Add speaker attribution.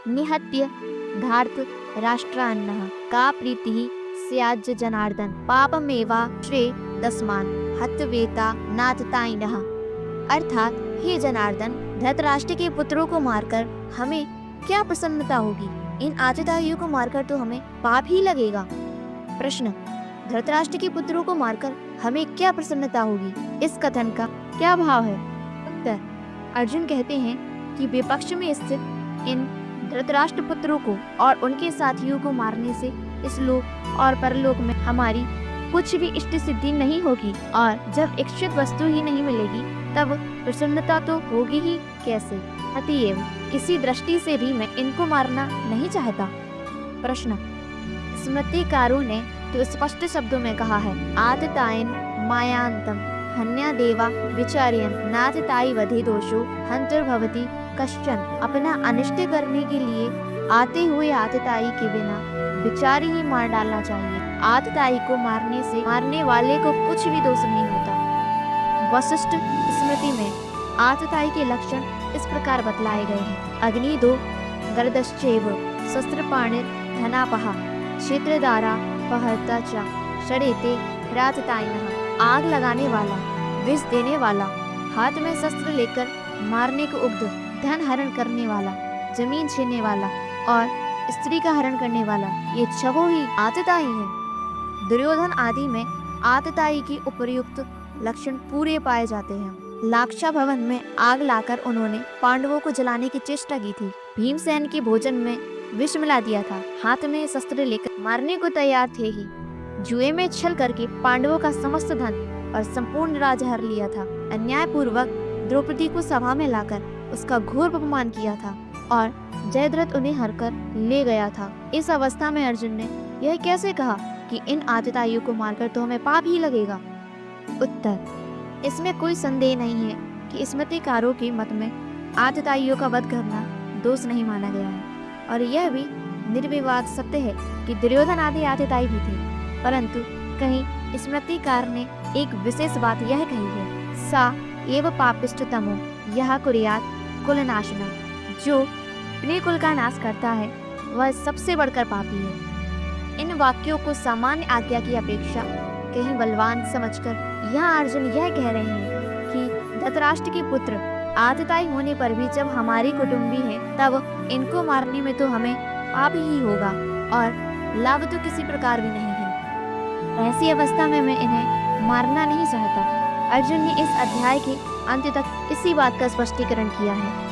Speaker 1: निहत्य धार्त राष्ट्रान्नः का प्रीतिः स्याज्य जनार्दन पापमेवा श्रे दस्मान हत्वेता नातताइनः। अर्थात हे जनार्दन, धृतराष्ट्र के पुत्रों को मारकर हमें क्या प्रसन्नता होगी? इन आतताइयों को मारकर तो हमें पाप ही लगेगा। प्रश्न, धृतराष्ट्र के पुत्रों को मारकर हमें क्या प्रसन्नता होगी? इस कथन का क्या भाव है? उत्तर, अर्जुन कहते हैं कि विपक्ष में स्थित इन धृतराष्ट्र पुत्रों को और उनके साथियों को मारने से इस लोक और परलोक में हमारी कुछ भी इष्ट सिद्धि नहीं होगी, और जब इच्छित वस्तु ही नहीं मिलेगी तब प्रसन्नता तो होगी ही कैसे? अतएव किसी दृष्टि से भी मैं इनको मारना नहीं चाहता। प्रश्न, स्मृतिकारों ने तो स्पष्ट शब्दों में कहा है, आततायन मायांतम हन्या देवा विचार्यन नातताई वधे दोषो हंतर्भवति कश्चन। अपना अनिष्ट करने के लिए आते हुए आतताई के बिना विचार ही मार डालना चाहिए। आतताई को मारने से मारने वाले को कुछ भी दोष नहीं होता। वशिष्ठ स्मृति में आतताई के लक्षण इस प्रकार बतलाए गए हैं। अग्निदो गर्दश्चैव शस्त्रपाणिर धनापहा क्षेत्रधारा पहर्ता च षडेते रातताइनः। आग लगाने वाला, विष देने वाला, हाथ में शस्त्र लेकर मारने को उग्ध, धन हरण करने वाला, जमीन छीनने वाला और स्त्री का हरण करने वाला, ये छवो ही आतताई है। दुर्योधन आदि में आतताई के उपयुक्त लक्षण पूरे पाए जाते हैं। लाक्षा भवन में आग लाकर उन्होंने पांडवों को जलाने की चेष्टा की थी। भीमसेन के भोजन में विष मिला दिया था। हाथ में शस्त्र लेकर मारने को तैयार थे ही। जुए में छल करके पांडवों का समस्त धन और संपूर्ण राज हर लिया था। अन्यायपूर्वक द्रौपदी को सभा में लाकर उसका घोर अपमान किया था और जयद्रथ उन्हें हरकर ले गया था। इस अवस्था में अर्जुन ने यह कैसे कहा कि इन आतताइयों को मारकर तो हमें पाप ही लगेगा? उत्तर, इसमें कोई संदेह नहीं है कि स्मृतिकारों के मत में आतताइयों का वध करना दोष नहीं माना गया है, और यह भी निर्विवाद सत्य है कि दुर्योधन आदि आतताई भी थे। परंतु कहीं स्मृतिकार ने एक विशेष बात यह कही है, सा एव पापिष्टतमो यह कुर्यात कुलनाशना। जो अपने कुल का नाश करता है वह सबसे बढ़कर पापी है। इन वाक्यों को सामान्य आज्ञा की अपेक्षा कहीं बलवान समझकर यहाँ अर्जुन यह कह रहे हैं कि धृतराष्ट्र के पुत्र आतताई होने पर भी जब हमारी कुटुंबी हैं, तब इनको मारने में तो हमें पाप ही होगा और लाभ तो किसी प्रकार भी नहीं है। ऐसी अवस्था में मैं इन्हें मारना नहीं चाहता। अर्जुन ने इस अध्याय के अंत तक इसी बात का स्पष्टीकरण किया है।